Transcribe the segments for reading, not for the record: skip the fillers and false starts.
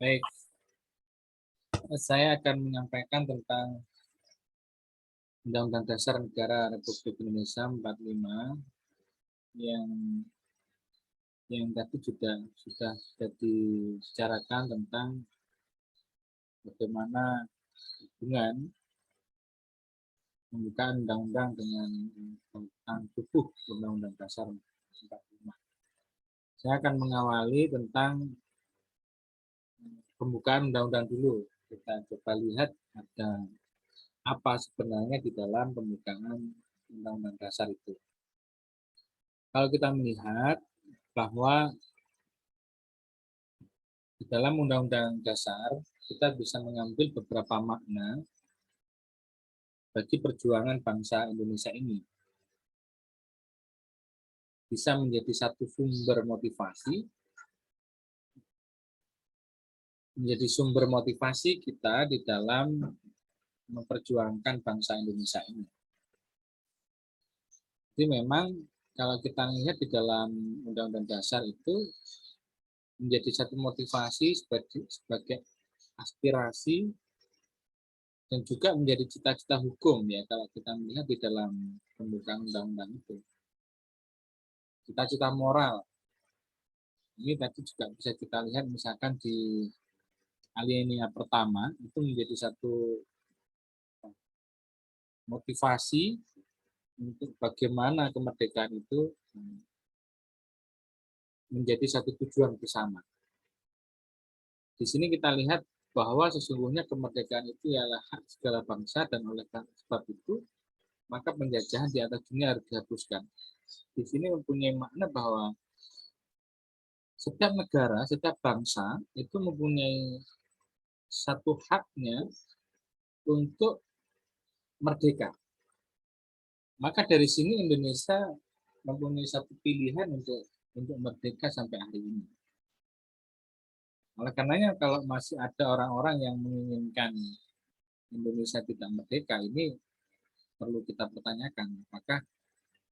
Baik, saya akan menyampaikan tentang Undang-Undang Dasar Negara Republik Indonesia 45 yang tadi sudah dibicarakan tentang bagaimana hubungan pembukaan undang-undang dengan tentang tubuh Undang-Undang Dasar 45. Saya akan mengawali tentang pembukaan undang-undang dulu. Kita coba lihat ada apa sebenarnya di dalam pembukaan Undang-Undang Dasar itu. Kalau kita melihat bahwa di dalam Undang-Undang Dasar kita bisa mengambil beberapa makna bagi perjuangan bangsa Indonesia ini. Bisa menjadi satu sumber motivasi, kita di dalam memperjuangkan bangsa Indonesia ini. Jadi memang kalau kita lihat di dalam Undang-Undang Dasar itu menjadi satu motivasi sebagai aspirasi dan juga menjadi cita-cita hukum ya kalau kita melihat di dalam pembukaan undang-undang itu. Cita-cita moral. Ini tadi juga bisa kita lihat misalkan di alinea pertama itu menjadi satu motivasi untuk bagaimana kemerdekaan itu menjadi satu tujuan bersama. Di sini kita lihat bahwa sesungguhnya kemerdekaan itu ialah hak segala bangsa dan oleh sebab itu maka penjajahan di atas dunia harus dihapuskan. Di sini mempunyai makna bahwa setiap negara, setiap bangsa itu mempunyai satu haknya untuk merdeka. Maka dari sini Indonesia mempunyai satu pilihan untuk merdeka sampai hari ini. Oleh karenanya kalau masih ada orang-orang yang menginginkan Indonesia tidak merdeka, ini perlu kita pertanyakan. Maka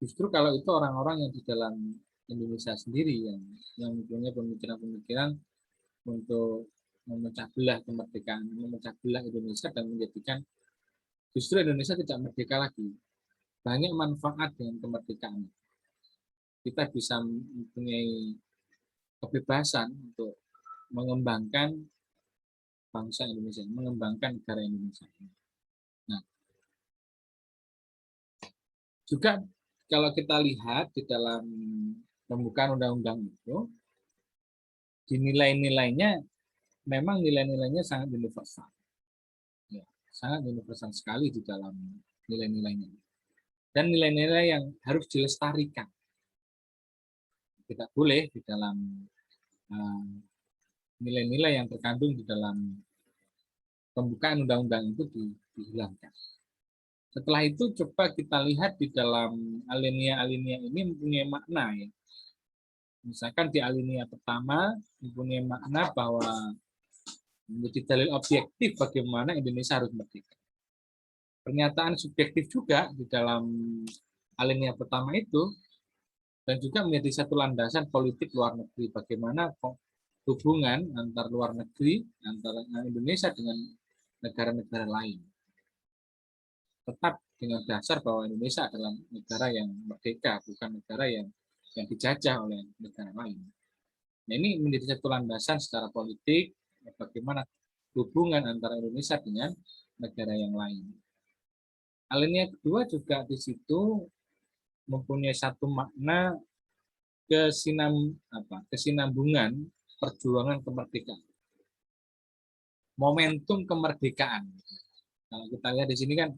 justru kalau itu orang-orang yang di dalam Indonesia sendiri yang mempunyai pemikiran-pemikiran untuk memecah belah kemerdekaan, memecah belah Indonesia dan menjadikan justru Indonesia tidak merdeka lagi. Banyak manfaat dengan kemerdekaan. Kita bisa mempunyai kebebasan untuk mengembangkan bangsa Indonesia, mengembangkan negara Indonesia. Nah, juga kalau kita lihat di dalam pembukaan undang-undang itu, di nilai-nilainya memang nilai-nilainya sangat universal. Ya, sangat universal sekali di dalam nilai-nilainya. Dan nilai-nilai yang harus dilestarikan. Tidak boleh di dalam nilai-nilai yang terkandung di dalam pembukaan undang-undang itu dihilangkan. Setelah itu coba kita lihat di dalam alinea-alinea ini mempunyai makna ya. Misalkan di alinea pertama mempunyai makna bahwa menjadi dalil objektif bagaimana Indonesia harus merdeka. Pernyataan subjektif juga di dalam alinea pertama itu dan juga menjadi satu landasan politik luar negeri bagaimana hubungan antar luar negeri antara Indonesia dengan negara-negara lain. Tetap dengan dasar bahwa Indonesia adalah negara yang merdeka, bukan negara yang dijajah oleh negara lain. Nah, ini menjadi satu landasan secara politik bagaimana hubungan antara Indonesia dengan negara yang lain. Alinea kedua juga di situ mempunyai satu makna kesinambungan perjuangan kemerdekaan. Momentum kemerdekaan. Kalau kita lihat di sini kan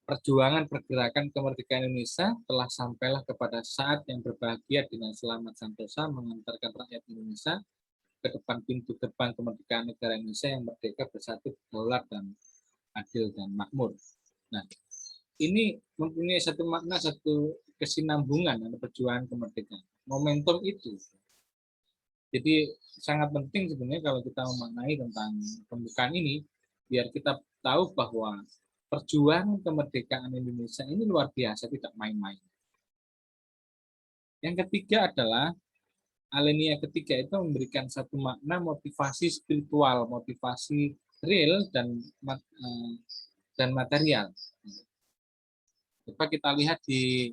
perjuangan pergerakan kemerdekaan Indonesia telah sampailah kepada saat yang berbahagia dengan selamat santosa mengantarkan rakyat Indonesia ke depan pintu gerbang kemerdekaan negara Indonesia yang merdeka, bersatu, berdaulat, dan adil dan makmur. Nah, ini mempunyai satu makna, satu kesinambungan dan perjuangan kemerdekaan. Momentum itu. Jadi sangat penting sebenarnya kalau kita memaknai tentang pembukaan ini, biar kita tahu bahwa perjuangan kemerdekaan Indonesia ini luar biasa, tidak main-main. Yang ketiga adalah alinea ketiga itu memberikan satu makna motivasi spiritual, motivasi real dan material. Coba kita lihat di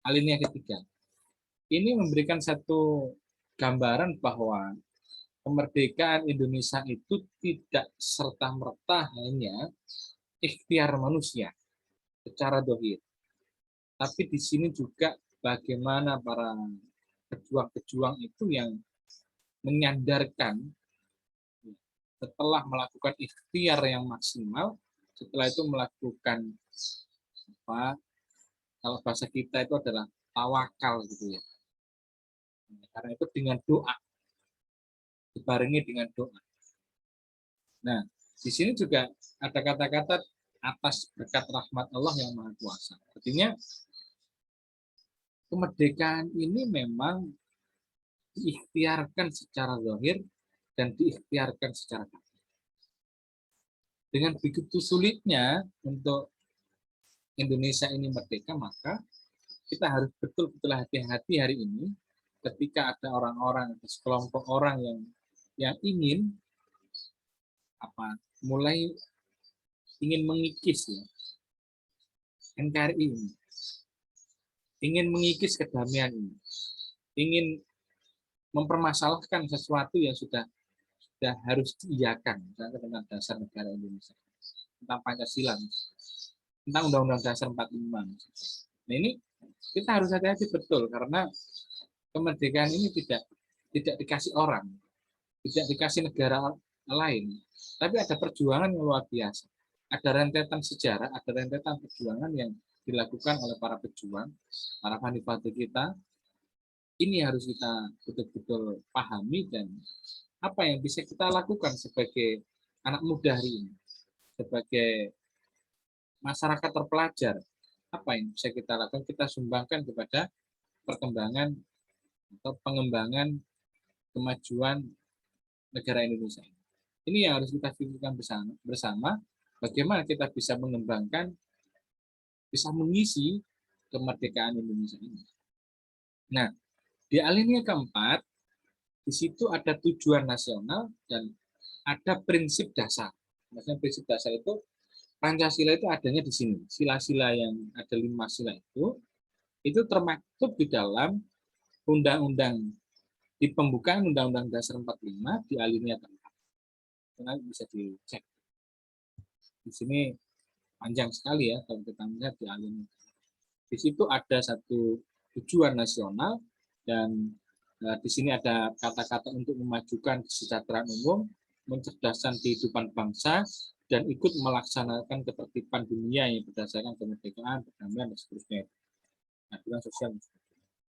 alinea ketiga. Ini memberikan satu gambaran bahwa kemerdekaan Indonesia itu tidak serta-merta hanya ikhtiar manusia secara dohir. Tapi di sini juga bagaimana para pejuang-pejuang itu yang menyandarkan setelah melakukan ikhtiar yang maksimal, setelah itu melakukan apa, kalau bahasa kita itu adalah tawakal gitu ya. Karena itu dengan doa, dibarengi dengan doa. Nah, di sini juga ada kata-kata atas berkat rahmat Allah yang Maha Kuasa. Artinya kemerdekaan ini memang diikhtiarkan secara zahir dan diikhtiarkan secara batin. Dengan begitu sulitnya untuk Indonesia ini merdeka, maka kita harus betul-betul hati-hati hari ini ketika ada orang-orang atau sekelompok orang yang ingin mulai ingin mengikis ya, NKRI ini, ingin mengikis kedamaian ini, ingin mempermasalahkan sesuatu yang sudah harus diiyakan, misalnya tentang dasar negara Indonesia, tentang Pancasila, tentang Undang-Undang Dasar 45. Nah ini kita harus hati-hati betul karena kemerdekaan ini tidak dikasih orang, tidak dikasih negara lain, tapi ada perjuangan yang luar biasa. Ada rentetan sejarah, ada rentetan perjuangan yang dilakukan oleh para pejuang, para panipati kita. Ini harus kita betul-betul pahami dan apa yang bisa kita lakukan sebagai anak muda hari ini, sebagai masyarakat terpelajar, apa yang bisa kita lakukan, kita sumbangkan kepada perkembangan atau pengembangan kemajuan negara Indonesia. Ini yang harus kita pikirkan bersama, bagaimana kita bisa mengembangkan, bisa mengisi kemerdekaan Indonesia ini. Nah, di alinea keempat, di situ ada tujuan nasional dan ada prinsip dasar. Maksudnya prinsip dasar itu Pancasila itu adanya di sini. Sila-sila yang ada 5 sila itu termaktub di dalam undang-undang di pembukaan Undang-Undang Dasar 45 di alinea keempat. Nanti bisa dicek. Di sini panjang sekali ya kalau kita melihat di alinea. Di situ ada satu tujuan nasional dan di sini ada kata-kata untuk memajukan kesejahteraan umum, mencerdaskan kehidupan bangsa, dan ikut melaksanakan ketertiban dunia yang berdasarkan kemerdekaan, perdamaian, dan seterusnya. Aturan sosial.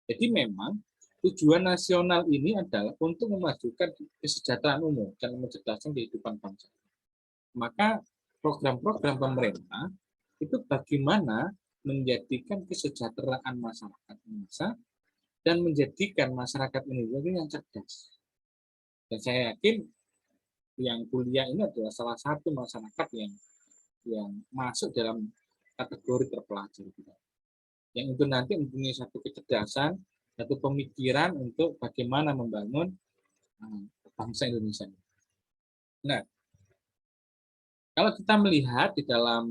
Jadi memang tujuan nasional ini adalah untuk memajukan kesejahteraan umum dan mencerdaskan kehidupan bangsa. Maka program-program pemerintah itu bagaimana menjadikan kesejahteraan masyarakat Indonesia dan menjadikan masyarakat Indonesia yang cerdas. Dan saya yakin yang kuliah ini adalah salah satu masyarakat yang masuk dalam kategori terpelajar. Yang itu nanti mempunyai satu kecerdasan, satu pemikiran untuk bagaimana membangun bangsa Indonesia. Nah, kalau kita melihat di dalam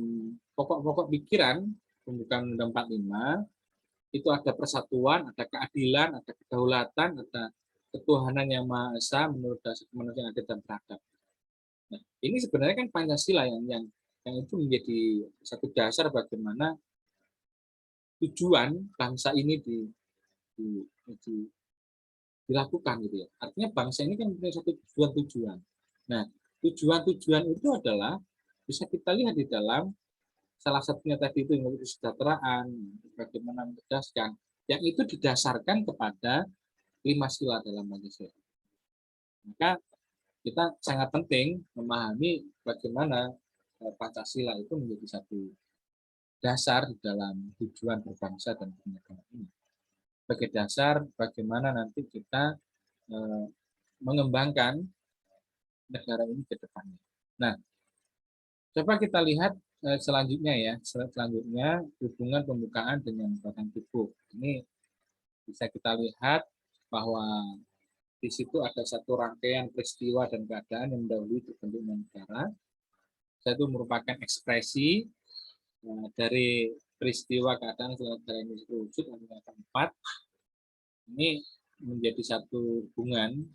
pokok-pokok pikiran pembukaan Undang-Undang 45, itu ada persatuan, ada keadilan, ada kedaulatan, ada ketuhanan yang Maha Esa menurut dasar kemanusiaan adil dan beradab. Nah, ini sebenarnya kan Pancasila yang itu menjadi satu dasar bagaimana tujuan bangsa ini dilakukan gitu ya. Artinya bangsa ini kan punya satu tujuan-tujuan. Nah, tujuan-tujuan itu adalah bisa kita lihat di dalam salah satunya tadi itu yang kesejahteraan, bagaimana mencerdaskan, yang itu didasarkan kepada 5 sila dalam Pancasila. Maka kita sangat penting memahami bagaimana Pancasila itu menjadi satu dasar di dalam tujuan berbangsa dan bernegara ini. Sebagai dasar bagaimana nanti kita mengembangkan negara ini ke depannya. Nah, coba kita lihat selanjutnya ya. Selanjutnya hubungan pembukaan dengan batang tubuh. Ini bisa kita lihat bahwa di situ ada satu rangkaian peristiwa dan keadaan yang mendahului terbentuknya negara. Itu merupakan ekspresi dari peristiwa keadaan negara ini terwujud yang keempat. Ini menjadi satu hubungan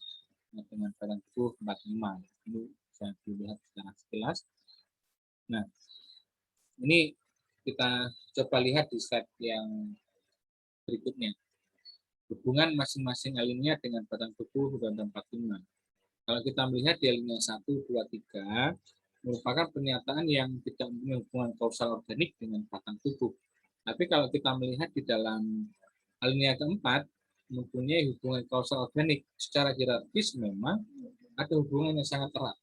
dengan barang tubuh 45. Ini bisa dilihat secara jelas. Nah, ini kita coba lihat di slide yang berikutnya. Hubungan masing-masing alinea dengan batang tubuh undang-undang 45. Kalau kita melihat di alinea 1, 2, 3, merupakan pernyataan yang tidak mempunyai hubungan kausal organik dengan batang tubuh. Tapi kalau kita melihat di dalam alinea keempat, mempunyai hubungan kausal organik. Secara hierarkis memang ada hubungan yang sangat erat.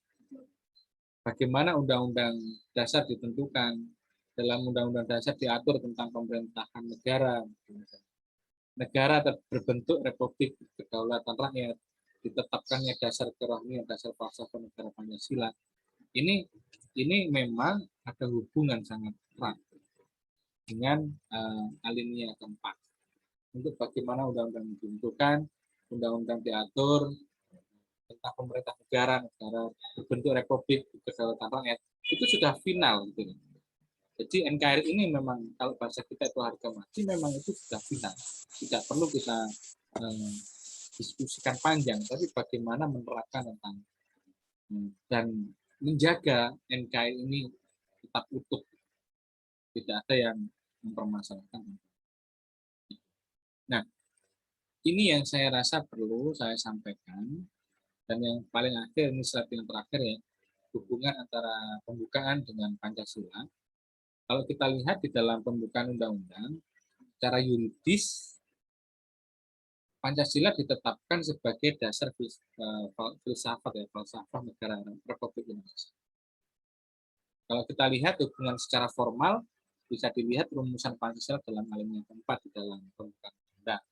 Bagaimana undang-undang dasar ditentukan, dalam undang-undang dasar diatur tentang pemerintahan negara. Negara berbentuk republik kedaulatan rakyat, ditetapkannya dasar kerohanian, dasar falsafah negara Pancasila. Ini memang ada hubungan sangat erat dengan alinea keempat. Untuk bagaimana undang-undang ditentukan, undang-undang diatur tentang pemerintah negara berbentuk republik kedaulatan rakyat, itu sudah final gitu. Jadi NKRI ini memang kalau bahasa kita itu harga mati, memang itu sudah final. Tidak perlu kita diskusikan panjang, tapi bagaimana menerapkan tentang dan menjaga NKRI ini tetap utuh. Tidak ada yang mempermasalahkan. Nah, ini yang saya rasa perlu saya sampaikan. Dan yang paling akhir, ini slide yang terakhir ya, hubungan antara pembukaan dengan Pancasila. Kalau kita lihat di dalam pembukaan undang-undang, secara yuridis, Pancasila ditetapkan sebagai dasar filsafat ya, falsafah negara Republik Indonesia. Kalau kita lihat hubungan secara formal, bisa dilihat rumusan Pancasila dalam alinea keempat di dalam pembukaan undang.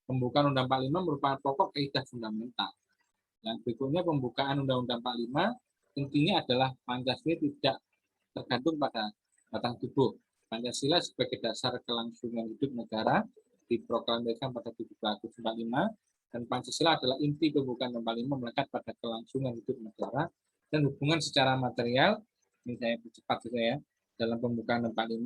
Pembukaan Undang 45 merupakan pokok kaidah fundamental. Yang berikutnya pembukaan Undang-Undang 45 intinya adalah Pancasila tidak tergantung pada batang tubuh. Pancasila sebagai dasar kelangsungan hidup negara diproklamasikan pada 17 Agustus 45 dan Pancasila adalah inti pembukaan 45 melekat pada kelangsungan hidup negara dan hubungan secara material. Ini saya percepat saja ya. Dalam pembukaan 45,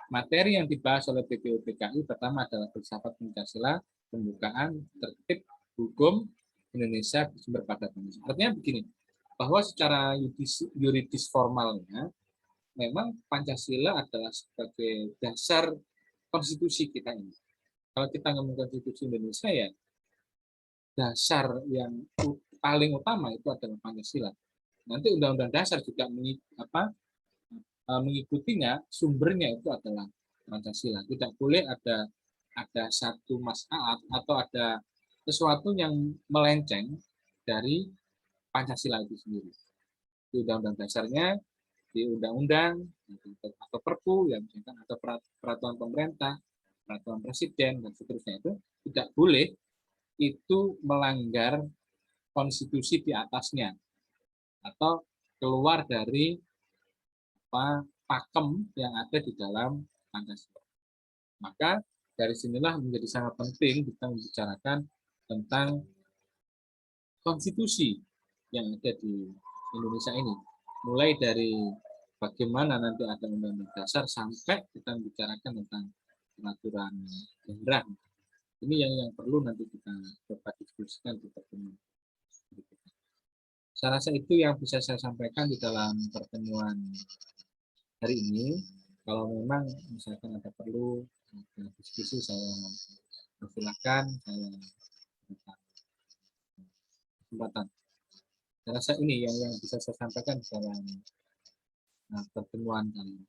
materi yang dibahas oleh BPUPKI pertama adalah filsafat Pancasila, pembukaan, tertib, hukum Indonesia bersumber pada Pancasila. Artinya begini, bahwa secara yuridis formalnya memang Pancasila adalah sebagai dasar konstitusi kita ini. Kalau kita ngomong konstitusi Indonesia ya, dasar yang paling utama itu adalah Pancasila. Nanti undang-undang dasar juga mengikutinya, sumbernya itu adalah Pancasila. Tidak boleh ada satu masalah atau ada sesuatu yang melenceng dari Pancasila itu sendiri. Di undang-undang dasarnya, di undang-undang atau perpu yang misalkan atau peraturan pemerintah, peraturan presiden dan seterusnya itu tidak boleh itu melanggar konstitusi di atasnya atau keluar dari pakem yang ada di dalam Pancasila. Maka dari sinilah menjadi sangat penting kita membicarakan tentang konstitusi yang ada di Indonesia ini. Mulai dari bagaimana nanti ada undang-undang dasar sampai kita membicarakan tentang peraturan daerah. Ini yang perlu nanti kita coba diskusikan di pertemuan berikutnya. Saya rasa itu yang bisa saya sampaikan di dalam pertemuan hari ini. Kalau memang misalkan ada perlu diskusi, saya persilakan, saya kesempatan. Saya rasa ini yang bisa saya sampaikan dalam pertemuan kali ini.